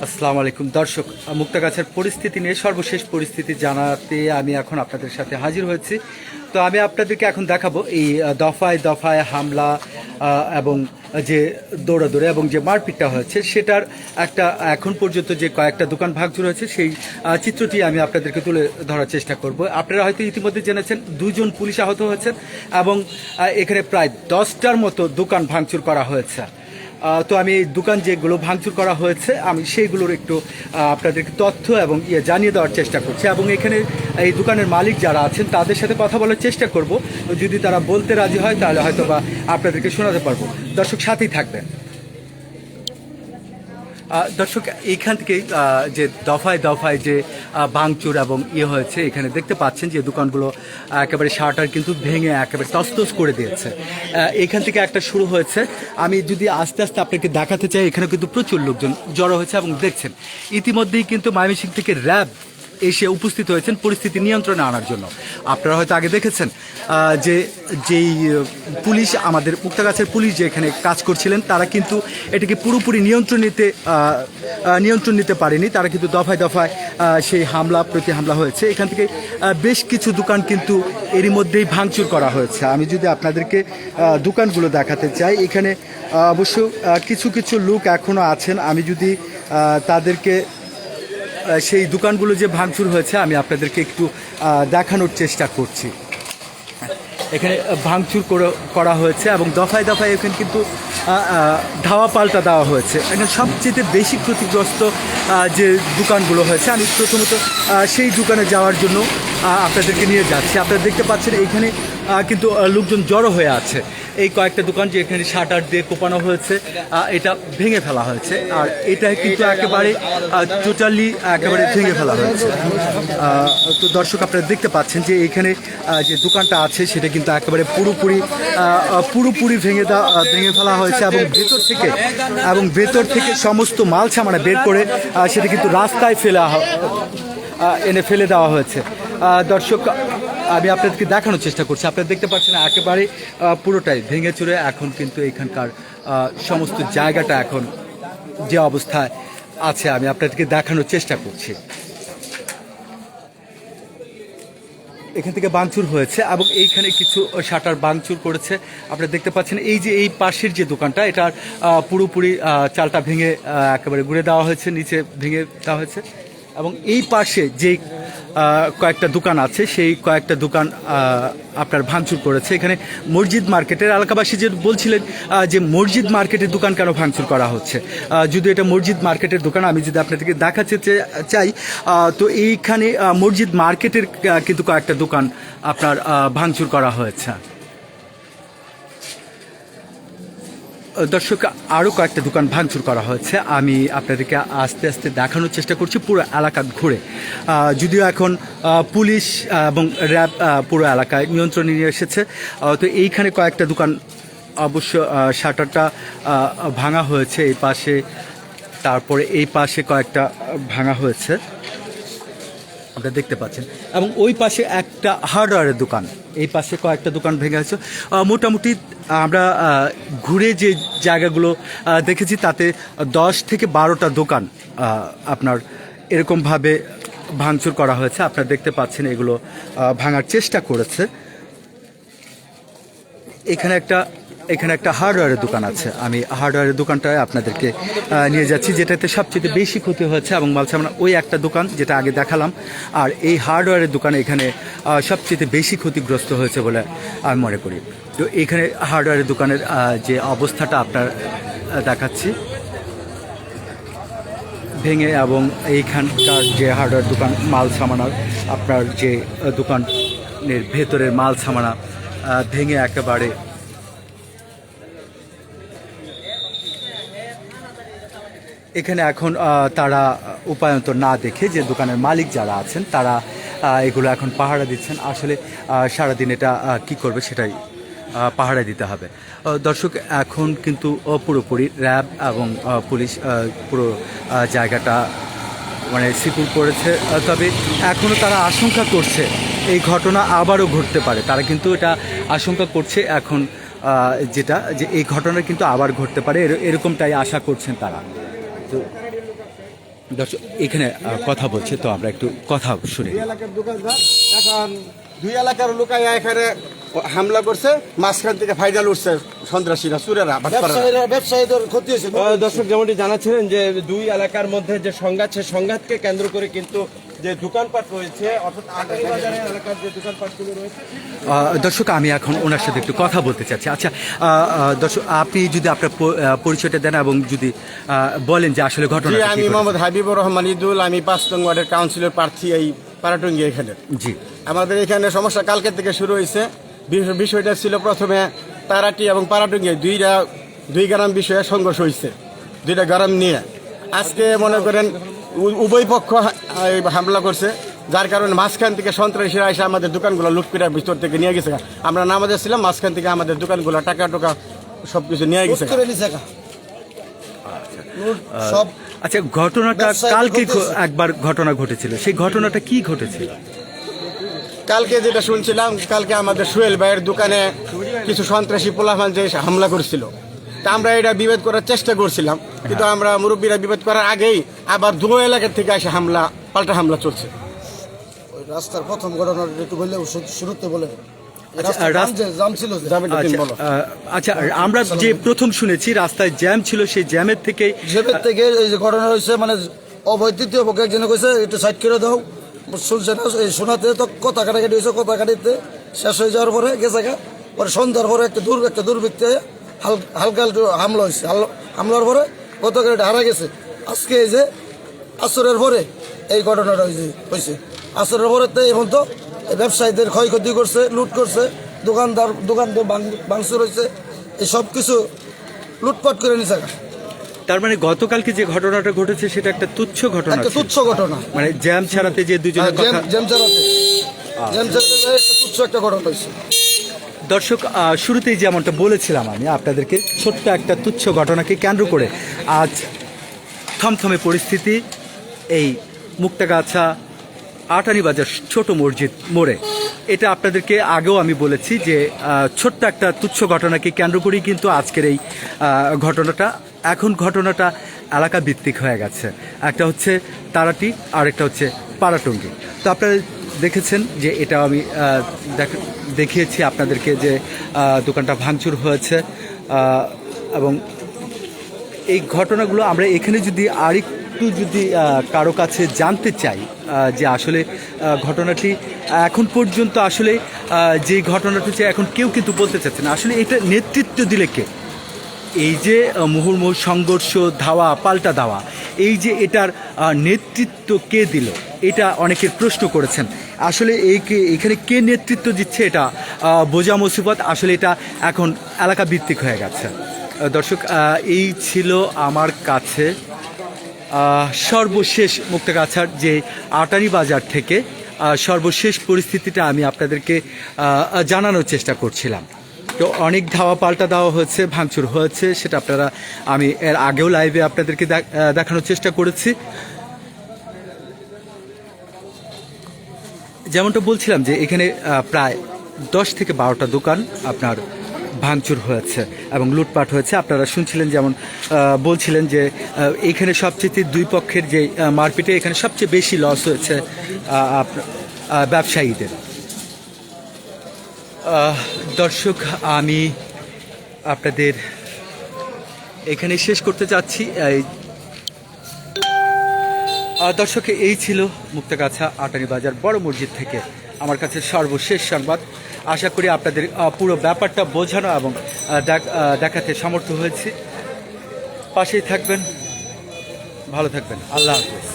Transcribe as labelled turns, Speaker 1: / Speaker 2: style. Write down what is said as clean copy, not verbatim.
Speaker 1: আসসালামু আলাইকুম দর্শক, মুক্তাগাছার পরিস্থিতি নিয়ে সর্বশেষ পরিস্থিতি জানাতে আমি এখন আপনাদের সাথে হাজির হয়েছি। তো আমি আপনাদেরকে এখন দেখাবো এই দফায় দফায় হামলা এবং যে দৌড়াদৌড়ে এবং যে মারপিটটা হয়েছে সেটার একটা এখন পর্যন্ত যে কয়েকটা দোকান ভাঙচুর হয়েছে সেই চিত্রটি আমি আপনাদেরকে তুলে ধরার চেষ্টা করব। আপনারা হয়তো ইতিমধ্যে জেনেছেন 2 জন পুলিশ আহত হয়েছেন এবং এখানে প্রায় 10টার মতো দোকান ভাঙচুর করা হয়েছে। তো আমি এই দোকান যেগুলো ভাঙচুর করা হয়েছে আমি সেইগুলোর একটু আপনাদেরকে তথ্য এবং জানিয়ে দেওয়ার চেষ্টা করছি এবং এখানে এই দোকানের মালিক যারা আছেন তাদের সাথে কথা বলার চেষ্টা করব। যদি তারা বলতে রাজি হয় তাহলে হয়তো বা আপনাদেরকে শোনাতে পারবো। দর্শক সাথেই থাকবেন। দর্শক, এইখান থেকে যে দফায় দফায় যে ভাঙচুর এবং হয়েছে এখানে দেখতে পাচ্ছেন যে দোকানগুলো একেবারে শাটার কিন্তু ভেঙে একেবারে তছতছ করে দিয়েছে। এখান থেকে একটা শুরু হয়েছে। আমি যদি আস্তে আস্তে আপনাকে দেখাতে চাই, এখানে কিন্তু প্রচুর লোকজন জড়ো হয়েছে এবং দেখছেন ইতিমধ্যেই কিন্তু ময়মনসিংহ থেকে র্যাব এসে উপস্থিত হয়েছেন পরিস্থিতি নিয়ন্ত্রণে আনার জন্য। আপনারা হয়তো আগে দেখেছেন যেই পুলিশ, আমাদের মুক্তাগাছার পুলিশ যে এখানে কাজ করছিলেন তারা কিন্তু এটাকে পুরোপুরি নিয়ন্ত্রণ নিতে পারেনি। তারা কিন্তু দফায় দফায় সেই প্রতি হামলা হয়েছে। এখান থেকে বেশ কিছু দোকান কিন্তু এরই মধ্যেই ভাঙচুর করা হয়েছে। আমি যদি আপনাদেরকে দোকানগুলো দেখাতে চাই, এখানে অবশ্য কিছু কিছু লোক এখনও আছেন। আমি যদি তাদেরকে সেই দোকানগুলো যে ভাঙচুর হয়েছে আমি আপনাদেরকে একটু দেখানোর চেষ্টা করছি। এখানে ভাঙচুর করা হয়েছে এবং দফায় দফায় এখানে কিন্তু ধাওয়া পাল্টা দেওয়া হয়েছে। এখানে সবচেয়ে বেশি ক্ষতিগ্রস্ত যে দোকানগুলো হয়েছে আমি প্রথমত সেই দোকানে যাওয়ার জন্য আপনাদেরকে নিয়ে যাচ্ছি। আপনারা দেখতে পাচ্ছেন এইখানে কিন্তু লোকজন জড়ো হয়ে আছে। এই কয়েকটা দোকান যে এখানে শাটার দিয়ে কোপানো হয়েছে এটা ভেঙে ফেলা হয়েছে, আর এটা কিন্তু একেবারে টোটালি একেবারে ভেঙে ফেলা হয়েছে। তো দর্শক, আপনারা দেখতে পাচ্ছেন যে এখানে যে দোকানটা আছে সেটা কিন্তু একেবারে পুরোপুরি ভেঙে ফেলা হয়েছে এবং ভেতর থেকে সমস্ত মাল সামানা বের করে সেটা কিন্তু রাস্তায় ফেলে দেওয়া হয়েছে। দর্শক, আমি আপনাদেরকে দেখানোর চেষ্টা করছি। আপনারা দেখতে পাচ্ছেন একেবারে পুরোটাই ভেঙে চুরে এখন কিন্তু এখানকার সমস্ত জায়গাটা এখন যে অবস্থায় আছে আমি আপনাদেরকে দেখানোর চেষ্টা করছি। এখান থেকে ভাঙচুর হয়েছে এবং এইখানে কিছু শাটার ভাঙচুর করেছে। আপনারা দেখতে পাচ্ছেন এই যে এই পাশের যে দোকানটা, এটার পুরোপুরি চালটা ভেঙে একেবারে গুঁড়ে দেওয়া হয়েছে, নিচে ভেঙে দেওয়া হয়েছে। এবং এই পাশে যে কয়েকটা দোকান আছে সেই কয়েকটা দোকান আপনার ভাঙচুর করেছে। এখানে মসজিদ মার্কেটের এলাকাবাসী যে বলছিলেন যে মসজিদ মার্কেটের দোকান কেন ভাঙচুর করা হচ্ছে, যদি এটা মসজিদ মার্কেটের দোকান আমি যদি আপনাদেরকে দেখাতে চাই, তো এইখানে মসজিদ মার্কেটের কিন্তু কয়েকটা দোকান আপনার ভাঙচুর করা হয়েছে। দর্শক, আরও কয়েকটা দোকান ভাঙচুর করা হয়েছে। আমি আপনাদেরকে আস্তে আস্তে দেখানোর চেষ্টা করছি পুরো এলাকা ঘুরে। যদিও এখন পুলিশ এবং র্যাব পুরো এলাকায় নিয়ন্ত্রণে নিয়ে এসেছে। তো এইখানে কয়েকটা দোকান অবশ্য শাটারটা ভাঙা হয়েছে এই পাশে, তারপরে এই পাশে কয়েকটা ভাঙা হয়েছে আপনারা দেখতে পাচ্ছেন, এবং ওই পাশে একটা হার্ডওয়্যারের দোকান, এই পাশে কয়েকটা দোকান ভেঙে আছে। মোটামুটি আমরা ঘুরে যে জায়গাগুলো দেখেছি তাতে 10 থেকে 12টা দোকান আপনার এরকমভাবে ভাঙচুর করা হয়েছে। আপনারা দেখতে পাচ্ছেন এগুলো ভাঙার চেষ্টা করেছে। এখানে একটা হার্ডওয়্যারের দোকান আছে। আমি হার্ডওয়্যারের দোকানটায় আপনাদেরকে নিয়ে যাচ্ছি, যেটাতে সবচেয়ে বেশি ক্ষতি হয়েছে এবং বলছে আমরা ওই একটা দোকান যেটা আগে দেখালাম, আর এই হার্ডওয়্যারের দোকানে এখানে সবচেয়ে বেশি ক্ষতিগ্রস্ত হয়েছে বলে আমি মনে করি। তো এখানে হার্ডওয়্যারের দোকানের যে অবস্থাটা আপনার দেখাচ্ছি ভেঙে, এবং এইখানকার যে হার্ডওয়্যার দোকান মাল সামানার আপনার যে দোকানের ভেতরের মাল সামানা ভেঙে একেবারে এখানে এখন তারা উপায়ন্তর না দেখে যে দোকানের মালিক যারা আছেন তারা এগুলো এখন পাহারা দিচ্ছেন। আসলে সারাদিন এটা কি করবে সেটাই পাহারা দিতে হবে। দর্শক, এখন কিন্তু পুরোপুরি র্যাব এবং পুলিশ পুরো জায়গাটা মানে সিকিউর করেছে। তবে এখনও তারা আশঙ্কা করছে এই ঘটনা আবারও ঘটতে পারে। তারা কিন্তু এটা আশঙ্কা করছে এখন, যে এই ঘটনা কিন্তু আবার ঘটতে পারে, এরকমটাই আশা করছেন তারা। তো দর্শক এখানে কথা বলছে, তো আমরা একটু কথা শুনি।
Speaker 2: এলাকার দোকানদার এখন 2 এলাকার লোকাই এখানে হামলা করছে, মাঝখান থেকে ফাইনাল উঠছে সন্ত্রাসীরা, চুরেরা, ব্যবসায়ীদের ক্ষতি হয়েছে। দর্শক যেমনটি জানাচ্ছিলেন যে 2 এলাকার মধ্যে যে সংঘাত, সে সংঘাতকে কেন্দ্র করে কিন্তু যে দোকানপাট রয়েছে, অর্থাৎ আটারি বাজারের এলাকার যে দোকানপাটগুলো রয়েছে।
Speaker 1: দর্শক আমি এখন ওনার সাথে একটু কথা বলতে চাচ্ছি। আচ্ছা দর্শক, আপনি যদি আপনার পরিচয়টা দেন এবং যদি বলেন যে আসলে ঘটনা।
Speaker 2: আমি মোহাম্মদ হাবিবুর রহমান ইদুল, আমি 5 নং ওয়ার্ডের কাউন্সিলর প্রার্থী এই পারাটুঙ্গি এখানে।
Speaker 1: জি,
Speaker 2: আমাদের এখানে সমস্যা কালকে থেকে শুরু হয়েছে। বিষয়টা ছিল প্রথমে তারাটি এবং পারাটুঙ্গি 2 গ্রাম বিষয়ে সংঘর্ষ হয়েছে, 2টা গ্রাম নিয়ে। আজকে মনে করেন উভয় পক্ষ হামলা করছে, যার কারণে মাঝখান থেকে সন্ত্রাসীরা এসে আমাদের দোকানগুলো লুটপিটার ভিতর থেকে নিয়ে গেছে। আমরা নামাজে ছিলাম, মাঝখান থেকে আমাদের দোকানগুলো টাকা সবকিছু নিয়ে গেছে।
Speaker 1: আচ্ছা, ঘটনাটা কালকে একবার ঘটনা ঘটেছিল, সেই ঘটনাটা কি ঘটেছিল?
Speaker 2: কালকে যেটা শুনছিলাম, কালকে আমাদের সোহেল ভাইয়ের দোকানে কিছু সন্ত্রাসী পোলাপান যে হামলা করছিল। তা আমরা এটা বিভেদ করার চেষ্টা করছিলাম, কিন্তু আমরা মুরব্বীরা বিভেদ করার আগেই আবার 2 এলাকার থেকে এসে পাল্টা হামলা চলছে।
Speaker 3: ওই রাস্তার প্রথম ঘটনাটা একটু বললে, শুরুতে বলে।
Speaker 1: আচ্ছা, আমরা যে প্রথম শুনেছি রাস্তায় জ্যাম ছিল, সেই জ্যামের থেকে
Speaker 3: এই যে ঘটনা হয়েছে, মানে অবৈধ তৃতীয় পক্ষে একজনে কইছে একটু সাইড করে দাও, শুনছে না, এই শোনাতে তো কথা কাটাকাটি হয়েছে। কথা কাটিতে শেষ হয়ে যাওয়ার পরে গেছে, পরে সন্ধ্যার পরে একটা দুর্বৃত্তে হালকা একটু হামলা হয়েছে। হামলার পরে কত গাড়িটা হারা গেছে। আজকে এই যে আসরের পরে এই ঘটনাটা হয়েছে। আসরের পরে তো এখন তো ব্যবসায়ীদের ক্ষয়ক্ষতি করছে, লুট করছে, দোকান ভাঙচুর হয়েছে, এই সব কিছু লুটপাট করে নিছে।
Speaker 1: তার মানে গতকালকে যে ঘটনাটা ঘটেছে সেটা একটা তুচ্ছ ঘটনা,
Speaker 3: তুচ্ছ ঘটনা,
Speaker 1: মানে জ্যাম ছাড়াতে যে দুজনের কথা,
Speaker 3: জ্যাম ছাড়াতে তুচ্ছ একটা ঘটনা হয়েছে।
Speaker 1: দর্শক শুরুতেই যেমনটা বলেছিলাম আমি আপনাদেরকে, ছোট্ট একটা তুচ্ছ ঘটনাকে কেন্দ্র করে আজ থমথমে পরিস্থিতি এই মুক্তাগাছা আটানি বাজার ছোট মসজিদ মোড়ে। এটা আপনাদেরকে আগেও আমি বলেছি যে ছোট্ট একটা তুচ্ছ ঘটনাকে কেন্দ্র করেই কিন্তু আজকের এই ঘটনাটা এলাকা ভিত্তিক হয়ে গেছে। একটা হচ্ছে তারাটি আর একটা হচ্ছে পারাটুঙ্গি। তো আপনারা দেখেছেন যে এটা আমি দেখিয়েছি আপনাদেরকে যে দোকানটা ভাঙচুর হয়েছে, এবং এই ঘটনাগুলো আমরা এখানে যদি আরেকটু কারো কাছে জানতে চাই যে আসলে ঘটনাটি এখন পর্যন্ত আসলে যে ঘটনাটি হচ্ছে এখন কেউ কিন্তু বলতে চাচ্ছে না আসলে এটা নেতৃত্ব দিলে কে। এই যে মুহুর্মুহু সংঘর্ষ, ধাওয়া পাল্টা ধাওয়া, এই যে এটার নেতৃত্ব কে দিল, এটা অনেকের প্রশ্ন করেছেন। আসলে এখানে কে নেতৃত্ব দিচ্ছে এটা বোঝা মুসিবত। আসলে এটা এখন এলাকা ভিত্তিক হয়ে গেছে। দর্শক, এই ছিল আমার কাছে সর্বশেষ মুক্তাগাছার যে আটারি বাজার থেকে সর্বশেষ পরিস্থিতিটা আমি আপনাদেরকে জানানোর চেষ্টা করছিলাম। তো অনেক ধাওয়া পাল্টা দেওয়া হয়েছে, ভাঙচুর হয়েছে, সেটা আমি এর আগেও লাইভে আপনাদেরকে দেখানোর চেষ্টা করেছি। যেমনটা বলছিলাম যে এখানে প্রায় 10 থেকে 12টা দোকান আপনার ভাঙচুর হয়েছে এবং লুটপাট হয়েছে। আপনারা শুনছিলেন, যেমন বলছিলেন যে এখানে সবচেয়ে 2 পক্ষের যে মারপিটে এখানে সবচেয়ে বেশি লস হয়েছে ব্যবসায়ীদের। দর্শক, আমি আপনাদের এখানে শেষ করতে চাচ্ছি। দর্শক, এই ছিল মুক্তাগাছা আটানি বাজার বড় মসজিদ থেকে আমার কাছে সর্বশেষ সংবাদ। আশা করি আপনাদের পুরো ব্যাপারটা বোঝানো এবং দেখাতে সমর্থ হয়েছি। পাশেই থাকবেন, ভালো থাকবেন, আল্লাহ হাফেজ।